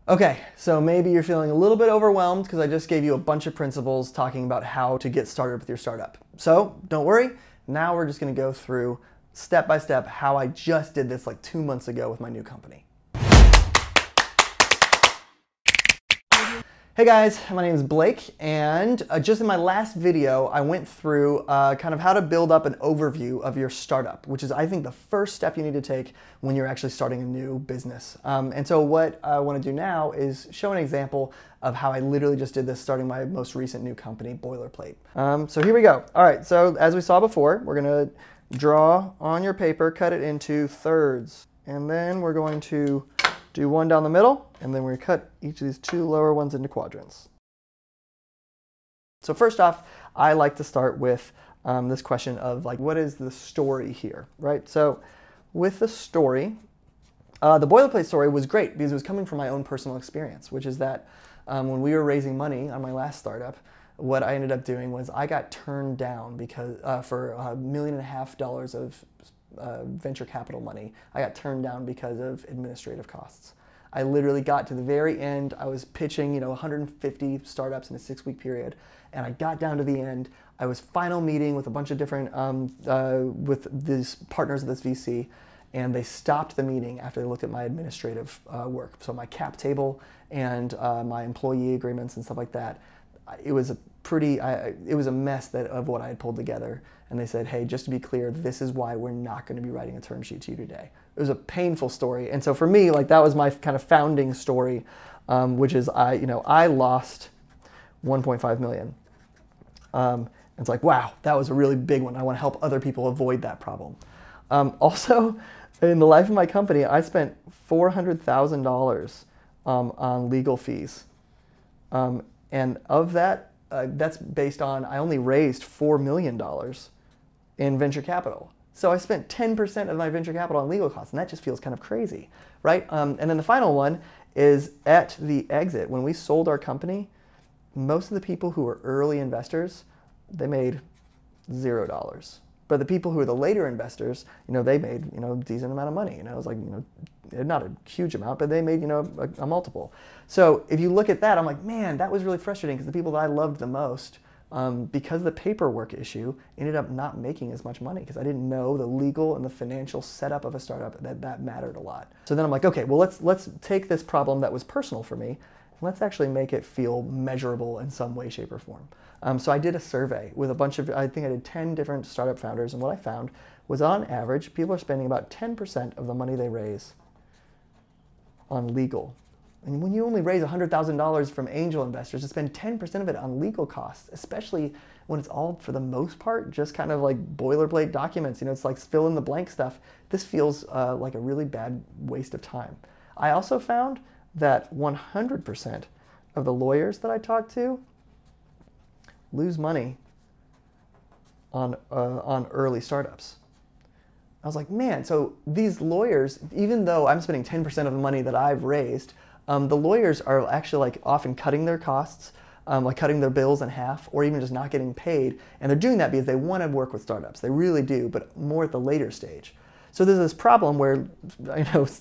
Okay, so maybe you're feeling a little bit overwhelmed because I just gave you a bunch of principles talking about how to get started with your startup. So don't worry, now we're just gonna go through step by step how I just did this like 2 months ago with my new company. Hey guys, my name is Blake, and just in my last video, I went through kind of how to build up an overview of your startup, which is, I think, the first step you need to take when you're actually starting a new business. And so what I want to do now is show an example of how I literally just did this starting my most recent new company, Boilerplate. So here we go. All right, so as we saw before, we're going to draw on your paper, cut it into thirds, and then we're going to do one down the middle, and then we cut each of these two lower ones into quadrants. So first off, I like to start with this question of like, what is the story here, right? So with the story, the Boilerplate story was great because it was coming from my own personal experience, which is that when we were raising money on my last startup, what I ended up doing was I got turned down because for $1.5 million of venture capital money. I got turned down because of administrative costs. I literally got to the very end. I was pitching, 150 startups in a 6-week period, and I got down to the end. I was final meeting with a bunch of different with these partners of this VC, and they stopped the meeting after they looked at my administrative work. So my cap table and my employee agreements and stuff like that. It was it was a mess of what I had pulled together. And they said, hey, just to be clear, this is why we're not going to be writing a term sheet to you today. It was a painful story. And so for me, like that was my kind of founding story, which is I lost 1.5 million. It's like, wow, that was a really big one. I want to help other people avoid that problem. Also, in the life of my company, I spent $400,000 on legal fees. And of that, that's based on, I only raised $4 million in venture capital. So I spent 10% of my venture capital on legal costs, and that just feels kind of crazy, right? And then the final one is at the exit. When we sold our company, most of the people who were early investors, they made $0. But the people who were the later investors, they made, a decent amount of money. It was like, not a huge amount, but they made, a multiple. So if you look at that, I'm like, man, that was really frustrating because the people that I loved the most, because of the paperwork issue, ended up not making as much money because I didn't know the legal and the financial setup of a startup that mattered a lot. So then I'm like, okay, well, let's take this problem that was personal for me, and let's actually make it feel measurable in some way, shape, or form. So I did a survey with a bunch of, I think I did 10 different startup founders, and what I found was on average, people are spending about 10% of the money they raise on legal. And when you only raise $100,000 from angel investors, to spend 10% of it on legal costs, especially when it's all, for the most part, just kind of like boilerplate documents, it's like fill in the blank stuff, this feels like a really bad waste of time. I also found that 100% of the lawyers that I talked to lose money on early startups. I was like, man, so these lawyers, even though I'm spending 10% of the money that I've raised, the lawyers are actually like often cutting their costs, like cutting their bills in half, or even just not getting paid. And they're doing that because they want to work with startups. They really do, but more at the later stage. So there's this problem where,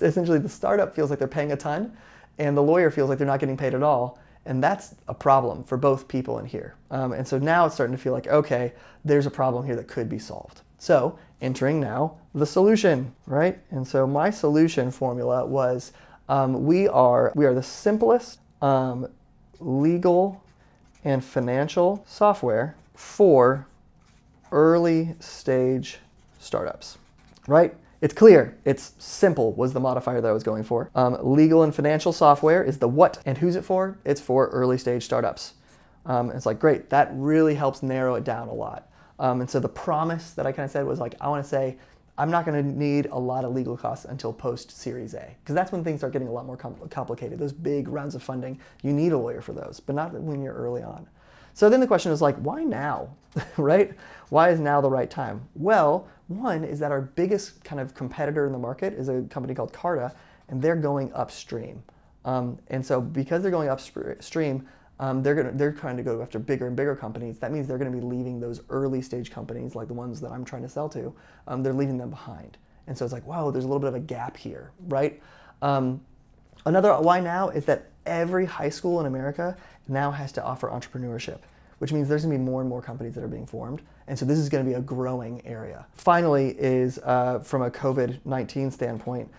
essentially the startup feels like they're paying a ton, and the lawyer feels like they're not getting paid at all. And that's a problem for both people in here. And so now it's starting to feel like, okay, there's a problem here that could be solved. So entering now the solution, right? And so my solution formula was, we are the simplest legal and financial software for early stage startups, right? It's clear, it's simple was the modifier that I was going for. Legal and financial software is the what, and who's it for? It's for early stage startups. It's like, great, that really helps narrow it down a lot. And so the promise that I kind of said was like, I want to say, I'm not going to need a lot of legal costs until post-Series A, because that's when things start getting a lot more complicated. Those big rounds of funding, you need a lawyer for those, but not when you're early on. So then the question is like, why now, right? Why is now the right time? Well, one is that our biggest kind of competitor in the market is a company called Carta, and they're going upstream. And so because they're going upstream, they're trying to go after bigger and bigger companies. That means they're going to be leaving those early stage companies, like the ones that I'm trying to sell to, they're leaving them behind. And so it's like, wow, there's a little bit of a gap here, right? Another why now is that every high school in America now has to offer entrepreneurship, which means there's gonna be more and more companies that are being formed. And so this is gonna be a growing area. Finally is, from a COVID-19 standpoint,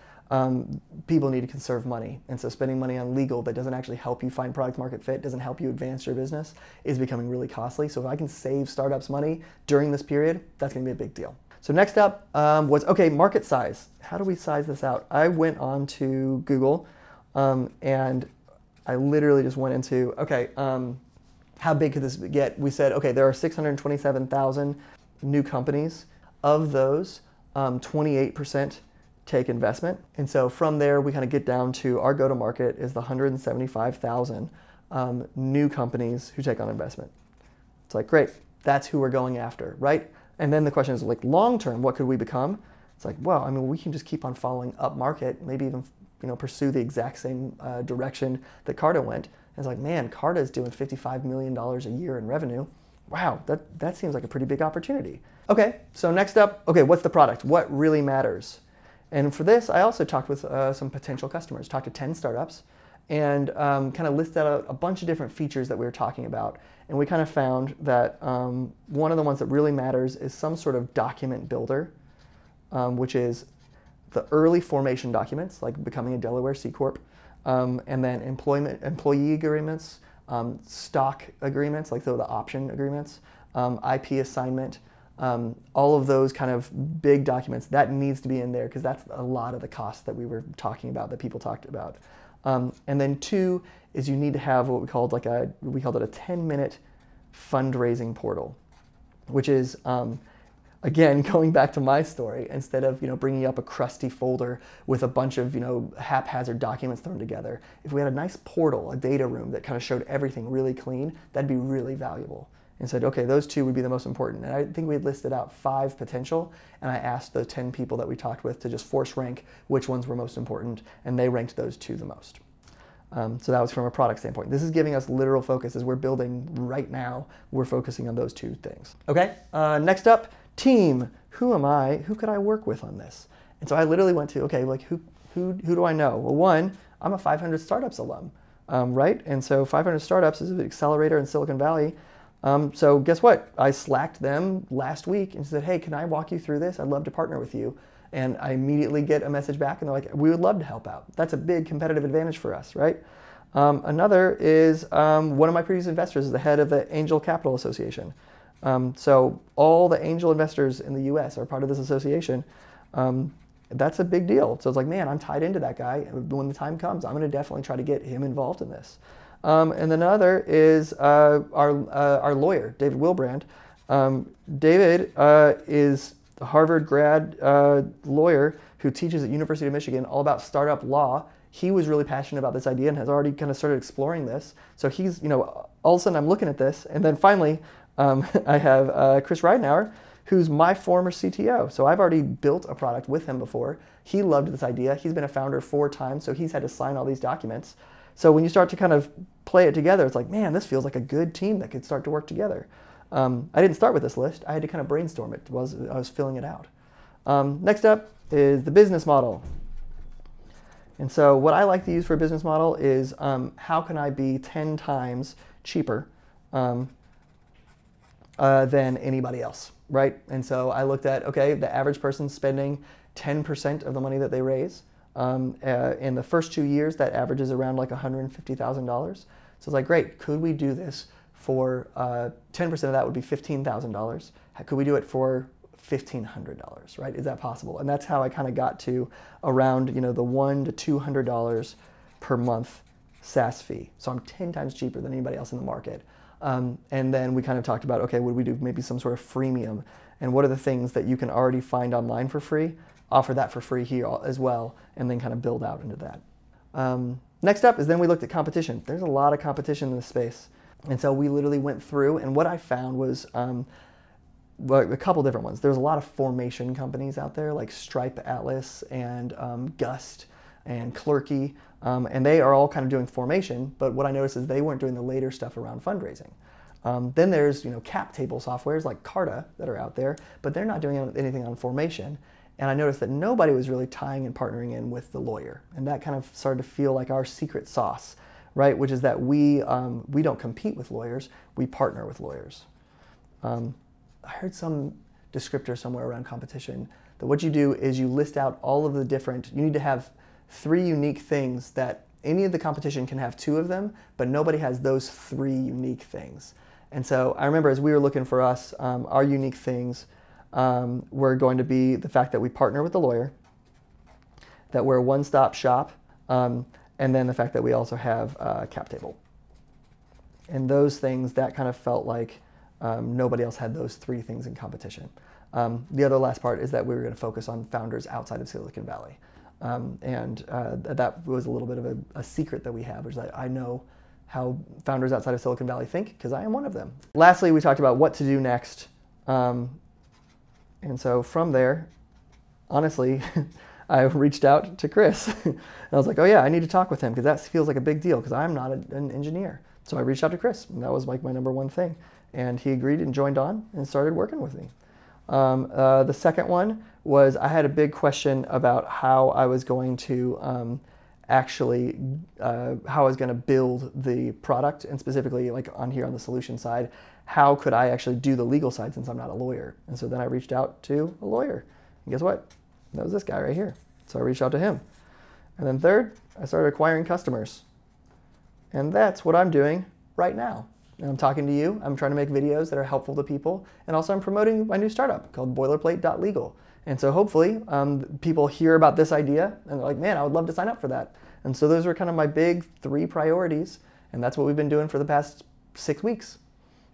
people need to conserve money. And so spending money on legal that doesn't actually help you find product market fit, doesn't help you advance your business, is becoming really costly. So if I can save startups money during this period, that's gonna be a big deal. So next up was, okay, market size. How do we size this out? I went on to Google and I literally just went into, okay, how big could this get? We said, okay, there are 627,000 new companies. Of those, 28% take investment. And so from there, we kind of get down to our go-to-market is the 175,000 new companies who take on investment. It's like, great, that's who we're going after, right? And then the question is like, long-term, what could we become? It's like, well, I mean, we can just keep on following up market, maybe even pursue the exact same direction that Carta went. And it's like, man, Carta is doing $55 million a year in revenue. Wow, that seems like a pretty big opportunity. Okay, so next up, okay, what's the product? What really matters? And for this, I also talked with some potential customers, talked to 10 startups, and kind of listed out a bunch of different features that we were talking about. And we kind of found that one of the ones that really matters is some sort of document builder, which is the early formation documents, like becoming a Delaware C Corp, and then employee agreements, stock agreements, like the option agreements, IP assignment, all of those kind of big documents, that needs to be in there because that's a lot of the cost that we were talking about, that people talked about. And then 2 is you need to have what we called it a 10-minute fundraising portal, which is, again, going back to my story, instead of bringing up a crusty folder with a bunch of haphazard documents thrown together, if we had a nice portal, a data room that kind of showed everything really clean, that'd be really valuable. And said, okay, those 2 would be the most important. And I think we had listed out 5 potential, and I asked the 10 people that we talked with to just force rank which ones were most important, and they ranked those 2 the most. So that was from a product standpoint. This is giving us literal focus as we're building right now. We're focusing on those 2 things. Okay, next up, team. Who am I? Who could I work with on this? And so I literally went to, okay, like who do I know? Well, one, I'm a 500 Startups alum, right? And so 500 Startups is an accelerator in Silicon Valley. So guess what? I slacked them last week and said, hey, can I walk you through this? I'd love to partner with you. And I immediately get a message back and they're like, we would love to help out. That's a big competitive advantage for us, right? Another is one of my previous investors is the head of the Angel Capital Association. So all the angel investors in the US are part of this association. That's a big deal. So it's like, man, I'm tied into that guy. When the time comes, I'm going to definitely try to get him involved in this. And then another is our lawyer, David Wilbrand. David is a Harvard grad lawyer who teaches at University of Michigan all about startup law. He was really passionate about this idea and has already kind of started exploring this. So he's, all of a sudden I'm looking at this. And then finally, I have Chris Ridenour, who's my former CTO. So I've already built a product with him before. He loved this idea. He's been a founder 4 times, so he's had to sign all these documents. So when you start to kind of play it together, it's like, man, this feels like a good team that could start to work together. I didn't start with this list. I had to kind of brainstorm it as I was filling it out. Next up is the business model. And so what I like to use for a business model is how can I be 10 times cheaper than anybody else, right? And so I looked at, okay, the average person's spending 10% of the money that they raise. In the first 2 years, that averages around like $150,000. So it's like, great, could we do this for 10% of that would be $15,000. Could we do it for $1,500, right? Is that possible? And that's how I kind of got to around, the $100 to $200 per month SaaS fee. So I'm 10 times cheaper than anybody else in the market. And then we kind of talked about, okay, would we do maybe some sort of freemium? And what are the things that you can already find online for free? Offer that for free here as well, and then kind of build out into that. Next up is then we looked at competition. There's a lot of competition in this space. And so we literally went through, and what I found was well, a couple different ones. There's a lot of formation companies out there like Stripe Atlas and Gust and Clerky, and they are all kind of doing formation, but what I noticed is they weren't doing the later stuff around fundraising. Then there's cap table softwares like Carta that are out there, but they're not doing anything on formation. And I noticed that nobody was really tying and partnering in with the lawyer. And that kind of started to feel like our secret sauce, right? Which is that we don't compete with lawyers, we partner with lawyers. I heard some descriptor somewhere around competition that what you do is you list out all of the different, you need to have 3 unique things that any of the competition can have 2 of them, but nobody has those 3 unique things. And so I remember as we were looking for us, our unique things were going to be the fact that we partner with the lawyer, that we're a one-stop shop, and then the fact that we also have a cap table. And those things, that kind of felt like nobody else had those 3 things in competition. The other last part is that we were going to focus on founders outside of Silicon Valley. That was a little bit of a secret that we have, which is that I know how founders outside of Silicon Valley think because I am one of them. Lastly, we talked about what to do next. And so from there, honestly, I reached out to Chris. And I was like, oh yeah, I need to talk with him because that feels like a big deal because I'm not an engineer. So I reached out to Chris, and that was like my #1 thing. And he agreed and joined on and started working with me. The second one was I had a big question about how I was going to how I was going to build the product, and specifically like on here on the solution side, how could I actually do the legal side since I'm not a lawyer? And so then I reached out to a lawyer. And guess what? That was this guy right here. So I reached out to him. And then third, I started acquiring customers. And that's what I'm doing right now. And I'm talking to you, I'm trying to make videos that are helpful to people, and also I'm promoting my new startup called Boilerplate.legal. And so hopefully people hear about this idea and they're like, man, I would love to sign up for that. And so those were kind of my big 3 priorities, and that's what we've been doing for the past 6 weeks.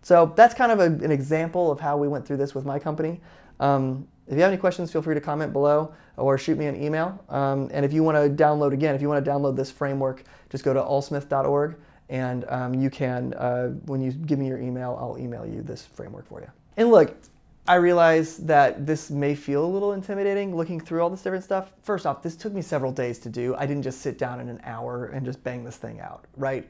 So that's kind of an example of how we went through this with my company. If you have any questions, feel free to comment below or shoot me an email. And if you want to download this framework, just go to allsmith.org. And you can, when you give me your email, I'll email you this framework for you. And look, I realize that this may feel a little intimidating looking through all this different stuff. First off, this took me several days to do. I didn't just sit down in an hour and just bang this thing out, right?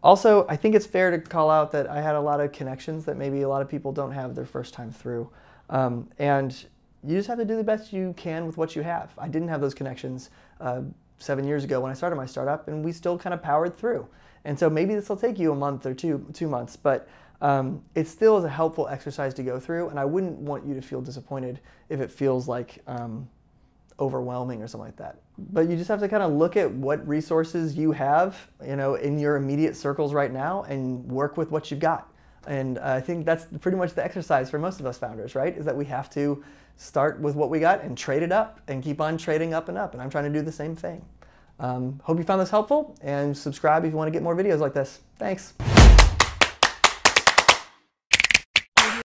Also, I think it's fair to call out that I had a lot of connections that maybe a lot of people don't have their first time through. And you just have to do the best you can with what you have. I didn't have those connections 7 years ago when I started my startup, and we still kind of powered through. And so maybe this will take you a month or two months, but it still is a helpful exercise to go through, and I wouldn't want you to feel disappointed if it feels like overwhelming or something like that. But you just have to kind of look at what resources you have, in your immediate circles right now and work with what you've got. And I think that's pretty much the exercise for most of us founders, right? Is that we have to start with what we got and trade it up and keep on trading up and up. And I'm trying to do the same thing. Hope you found this helpful, and subscribe if you want to get more videos like this. Thanks.